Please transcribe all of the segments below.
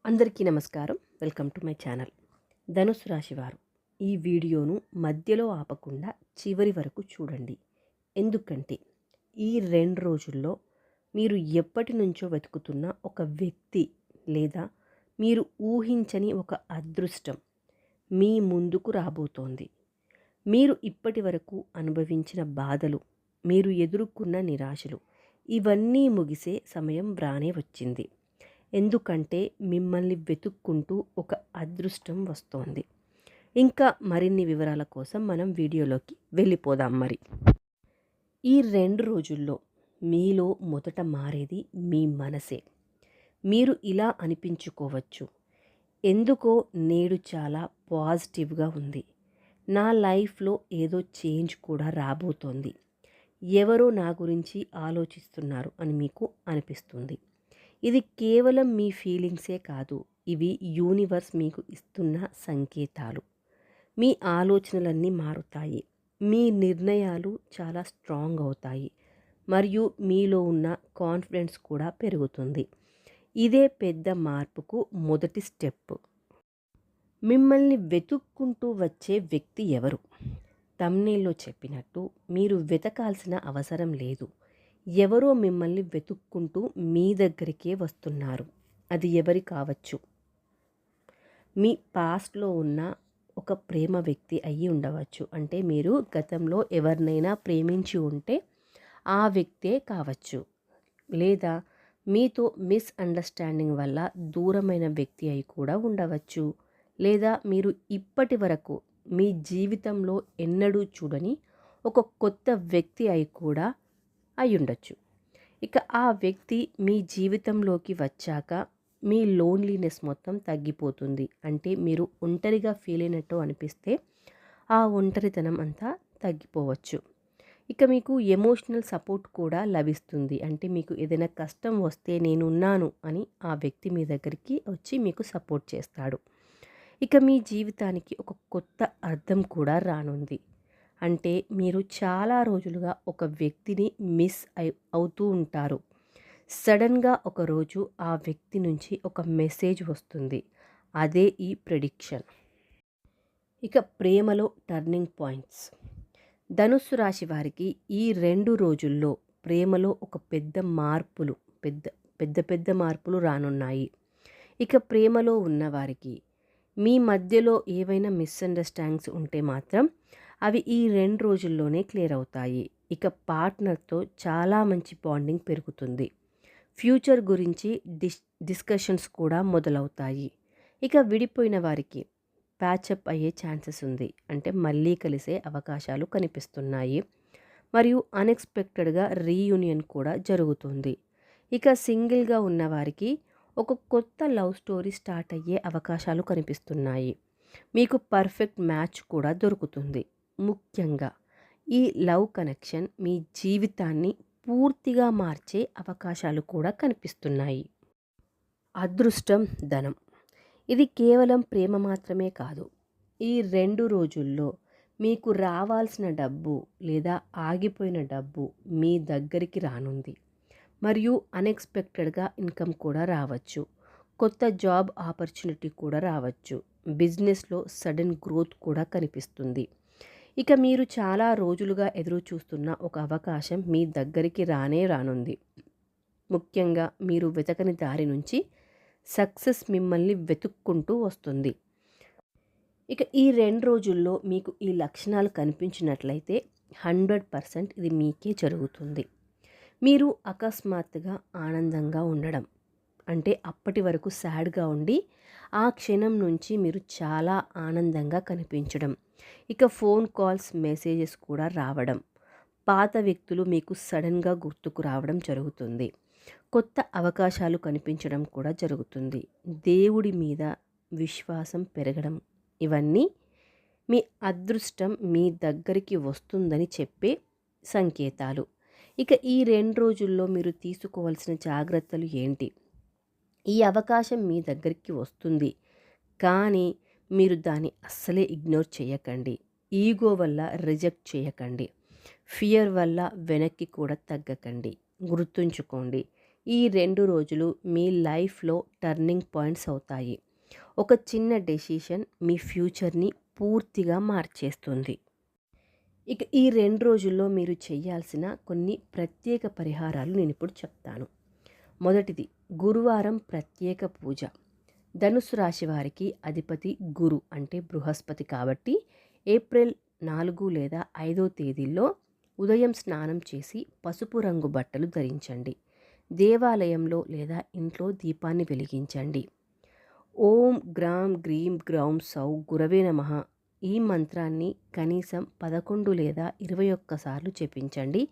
అందరికీ నమస్కారం. Welcome to my channel. ధనుసు రాశి వారు ఈ వీడియోను మధ్యలో ఆపకుండా చివరి వరకు చూడండి. ఎందుకంటే ఈ 2 రోజుల్లో మీరు ఎప్పటి నుంచో వెతుకుతున్న ఒక వ్యక్తి లేదా మీరు ఊహించని ఒక అదృష్టం మీ ముందుకు రాబోతోంది. మీరు ఇప్పటి వరకు అనుభవించిన బాధలు, మీరు ఎదుర్కొన్న నిరాశలు ఇవన్నీ ముగిసే సమయం రానే వచ్చింది. ఎందుకంటే మిమ్మల్ని వెతుక్కుంటూ ఒక అదృష్టం వస్తోంది. ఇంకా మరిన్ని వివరాల కోసం మనం వీడియోలోకి వెళ్ళిపోదాం. మరి ఈ 2 రోజుల్లో మీలో మొదట మారేది మీ మనసే. మీరు ఇలా అనిపించుకోవచ్చు, ఎందుకో నేడు చాలా పాజిటివ్గా ఉంది, నా లైఫ్లో ఏదో చేంజ్ కూడా రాబోతోంది, ఎవరో నా గురించి ఆలోచిస్తున్నారు అని మీకు అనిపిస్తుంది. ఇది కేవలం మీ ఫీలింగ్సే కాదు, ఇవి యూనివర్స్ మీకు ఇస్తున్న సంకేతాలు. మీ ఆలోచనలన్నీ మారుతాయి, మీ నిర్ణయాలు చాలా స్ట్రాంగ్ అవుతాయి, మరియు మీలో ఉన్న కాన్ఫిడెన్స్ కూడా పెరుగుతుంది. ఇదే పెద్ద మార్పుకు మొదటి స్టెప్. మిమ్మల్ని వెతుక్కుంటూ వచ్చే వ్యక్తి ఎవరు? తమ్నేల్లో చెప్పినట్టు మీరు వెతకాల్సిన అవసరం లేదు. ఎవరో మిమ్మల్ని వెతుక్కుంటూ మీ దగ్గరికే వస్తున్నారు. అది ఎవరి కావచ్చు. మీ పాస్ట్లో ఉన్న ఒక ప్రేమ వ్యక్తి అయ్యి ఉండవచ్చు. అంటే మీరు గతంలో ఎవరినైనా ప్రేమించి ఉంటే ఆ వ్యక్తే కావచ్చు. లేదా మీతో మిస్అండర్స్టాండింగ్ వల్ల దూరమైన వ్యక్తి అయి కూడా ఉండవచ్చు. లేదా మీరు ఇప్పటి వరకు మీ జీవితంలో ఎన్నడూ చూడని ఒక కొత్త వ్యక్తి అయి కూడా అయ్యుండొచ్చు. ఇక ఆ వ్యక్తి మీ జీవితంలోకి వచ్చాక మీ లోన్లీనెస్ మొత్తం తగ్గిపోతుంది. అంటే మీరు ఒంటరిగా ఫీల్ అయినట్టు అనిపిస్తే ఆ ఒంటరితనం అంతా తగ్గిపోవచ్చు. ఇక మీకు ఎమోషనల్ సపోర్ట్ కూడా లభిస్తుంది. అంటే మీకు ఏదైనా కష్టం వస్తే నేనున్నాను అని ఆ వ్యక్తి మీ దగ్గరికి వచ్చి మీకు సపోర్ట్ చేస్తాడు. ఇక మీ జీవితానికి ఒక కొత్త అర్థం కూడా రానుంది. అంటే మీరు చాలా రోజులుగా ఒక వ్యక్తిని మిస్ అవుతూ ఉంటారు. సడన్గా ఒకరోజు ఆ వ్యక్తి నుంచి ఒక మెసేజ్ వస్తుంది. అదే ఈ ప్రెడిక్షన్. ఇక ప్రేమలో టర్నింగ్ పాయింట్స్. ధనుస్సు రాశి వారికి ఈ 2 రోజుల్లో ప్రేమలో ఒక పెద్ద పెద్ద పెద్ద మార్పులు రానున్నాయి. ఇక ప్రేమలో ఉన్నవారికి మీ మధ్యలో ఏవైనా మిస్అండర్స్టాండింగ్స్ ఉంటే మాత్రం అవి ఈ 2 రోజుల్లోనే క్లియర్ అవుతాయి. ఇక పార్ట్నర్తో చాలా మంచి బాండింగ్ పెరుగుతుంది. ఫ్యూచర్ గురించి డిస్కషన్స్ కూడా మొదలవుతాయి. ఇక విడిపోయిన వారికి ప్యాచప్ అయ్యే ఛాన్సెస్ ఉంది. అంటే మళ్ళీ కలిసే అవకాశాలు కనిపిస్తున్నాయి. మరియు అన్ఎక్స్పెక్టెడ్గా రీయూనియన్ కూడా జరుగుతుంది. ఇక సింగిల్గా ఉన్నవారికి ఒక కొత్త లవ్ స్టోరీ స్టార్ట్ అయ్యే అవకాశాలు కనిపిస్తున్నాయి. మీకు పర్ఫెక్ట్ మ్యాచ్ కూడా దొరుకుతుంది. ముఖ్యంగా ఈ లవ్ కనెక్షన్ మీ జీవితాన్ని పూర్తిగా మార్చే అవకాశాలు కూడా కనిపిస్తున్నాయి. అదృష్టం, ధనం. ఇది కేవలం ప్రేమ మాత్రమే కాదు. ఈ 2 రోజుల్లో మీకు రావాల్సిన డబ్బు లేదా ఆగిపోయిన డబ్బు మీ దగ్గరికి రానుంది. మరియు అన్ఎక్స్పెక్టెడ్గా ఇన్కమ్ కూడా రావచ్చు. కొత్త జాబ్ ఆపర్చునిటీ కూడా రావచ్చు. బిజినెస్లో సడన్ గ్రోత్ కూడా కనిపిస్తుంది. ఇక మీరు చాలా రోజులుగా ఎదురు చూస్తున్న ఒక అవకాశం మీ దగ్గరికి రానుంది. ముఖ్యంగా మీరు వెతకని దారి నుంచి సక్సెస్ మిమ్మల్ని వెతుక్కుంటూ వస్తుంది. ఇక ఈ 2 రోజుల్లో మీకు ఈ లక్షణాలు కనిపించినట్లయితే 100% ఇది మీకే జరుగుతుంది. మీరు అకస్మాత్తుగా ఆనందంగా ఉండడం, అంటే అప్పటి వరకు సాడ్గా ఉండి ఆ క్షణం నుంచి మీరు చాలా ఆనందంగా కనిపించడం. ఇక ఫోన్ కాల్స్, మెసేజెస్ కూడా రావడం. పాత వ్యక్తులు మీకు సడన్గా గుర్తుకు రావడం జరుగుతుంది. కొత్త అవకాశాలు కనిపించడం కూడా జరుగుతుంది. దేవుడి మీద విశ్వాసం పెరగడం. ఇవన్నీ మీ అదృష్టం మీ దగ్గరికి వస్తుందని చెప్పే సంకేతాలు. ఇక ఈ 2 రోజుల్లో మీరు తీసుకోవాల్సిన జాగ్రత్తలు ఏంటి? ఈ అవకాశం మీ దగ్గరికి వస్తుంది, కానీ మీరు దాన్ని అస్సలే ఇగ్నోర్ చేయకండి. ఈగో వల్ల రిజెక్ట్ చేయకండి. ఫియర్ వల్ల వెనక్కి కూడా తగ్గకండి. గుర్తుంచుకోండి, ఈ 2 రోజులు మీ లైఫ్లో టర్నింగ్ పాయింట్స్ అవుతాయి. ఒక చిన్న డెసిషన్ మీ ఫ్యూచర్ని పూర్తిగా మార్చేస్తుంది. ఇక ఈ 2 రోజుల్లో మీరు చేయాల్సిన కొన్ని ప్రత్యేక పరిహారాలు నేను ఇప్పుడు చెప్తాను. మొదటిది, గురువారం ప్రత్యేక పూజ. ధనుస్సు రాశి వారికి అధిపతి గురు అంటే బృహస్పతి కాబట్టి ఏప్రిల్ 4 లేదా 5 తేదీల్లో ఉదయం స్నానం చేసి పసుపు రంగు బట్టలు ధరించండి. దేవాలయంలో లేదా ఇంట్లో దీపాన్ని వెలిగించండి. ఓం గ్రాం గ్రీం గ్రౌం సౌ గురవే నమః ఈ మంత్రాన్ని కనీసం 11 లేదా 21 సార్లు జపించండి.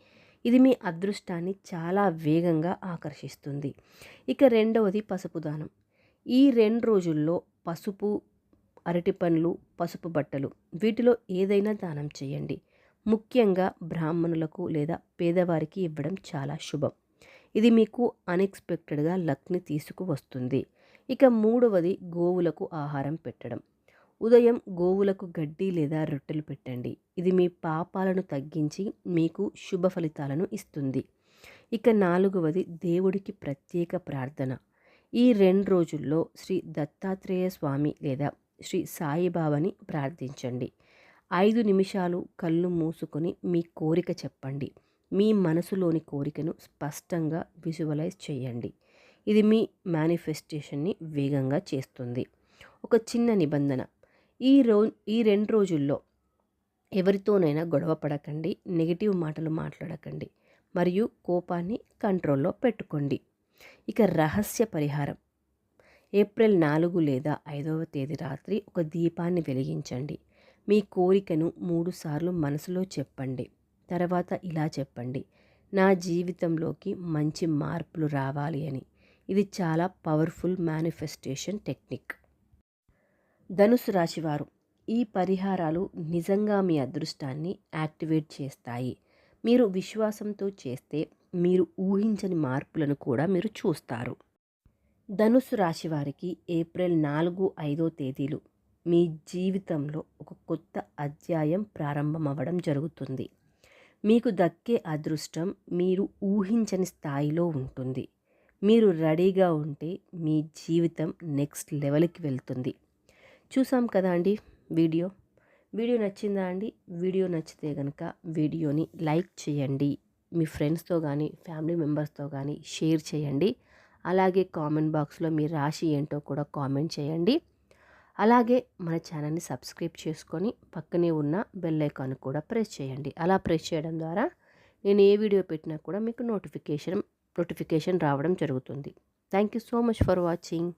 ఇది మీ అదృష్టాన్ని చాలా వేగంగా ఆకర్షిస్తుంది. ఇక రెండవది, పసుపు దానం. ఈ 2 రోజుల్లో పసుపు, అరటి పండ్లు, పసుపు బట్టలు వీటిలో ఏదైనా దానం చేయండి. ముఖ్యంగా బ్రాహ్మణులకు లేదా పేదవారికి ఇవ్వడం చాలా శుభం. ఇది మీకు అన్ఎక్స్పెక్టెడ్గా లక్ని తీసుకువస్తుంది. ఇక మూడవది, గోవులకు ఆహారం పెట్టడం. ఉదయం గోవులకు గడ్డి లేదా రొట్టెలు పెట్టండి. ఇది మీ పాపాలను తగ్గించి మీకు శుభ ఫలితాలను ఇస్తుంది. ఇక నాలుగవది, దేవుడికి ప్రత్యేక ప్రార్థన. ఈ 2 రోజుల్లో శ్రీ దత్తాత్రేయ స్వామి లేదా శ్రీ సాయిబాబాని ప్రార్థించండి. 5 నిమిషాలు కళ్ళు మూసుకొని మీ కోరిక చెప్పండి. మీ మనసులోని కోరికను స్పష్టంగా విజువలైజ్ చేయండి. ఇది మీ మేనిఫెస్టేషన్ని వేగంగా చేస్తుంది. ఒక చిన్న నిబంధన, ఈ 2 రోజుల్లో ఎవరితోనైనా గొడవ పడకండి, నెగిటివ్ మాటలు మాట్లాడకండి మరియు కోపాన్ని కంట్రోల్లో పెట్టుకోండి. ఇక రహస్య పరిహారం, ఏప్రిల్ 4 లేదా 5వ తేదీ రాత్రి ఒక దీపాన్ని వెలిగించండి. మీ కోరికను 3 సార్లు మనసులో చెప్పండి. తర్వాత ఇలా చెప్పండి, నా జీవితంలోకి మంచి మార్పులు రావాలి అని. ఇది చాలా పవర్ఫుల్ మేనిఫెస్టేషన్ టెక్నిక్. ధనుసు రాశివారు, ఈ పరిహారాలు నిజంగా మీ అదృష్టాన్ని యాక్టివేట్ చేస్తాయి. మీరు విశ్వాసంతో చేస్తే మీరు ఊహించని మార్పులను కూడా మీరు చూస్తారు. ధనుస్సు రాశి వారికి ఏప్రిల్ 4, 5 తేదీలు మీ జీవితంలో ఒక కొత్త అధ్యాయం ప్రారంభమవ్వడం జరుగుతుంది. మీకు దక్కే అదృష్టం మీరు ఊహించని స్థాయిలో ఉంటుంది. మీరు రెడీగా ఉంటే మీ జీవితం నెక్స్ట్ లెవెల్కి వెళ్తుంది. చూసాం కదా అండి వీడియో నచ్చిందా అండి? వీడియో నచ్చితే కనుక వీడియోని లైక్ చేయండి. మీ ఫ్రెండ్స్తో కానీ ఫ్యామిలీ మెంబర్స్తో కానీ షేర్ చేయండి. అలాగే కామెంట్ బాక్స్లో మీ రాశి ఏంటో కూడా కామెంట్ చేయండి. అలాగే మన ఛానల్ని సబ్స్క్రైబ్ చేసుకొని పక్కనే ఉన్న బెల్ ఐకాన్ కూడా ప్రెస్ చేయండి. అలా ప్రెస్ చేయడం ద్వారా నేను ఏ వీడియో పెట్టినా కూడా మీకు నోటిఫికేషన్ రావడం జరుగుతుంది. Thank you so much for watching.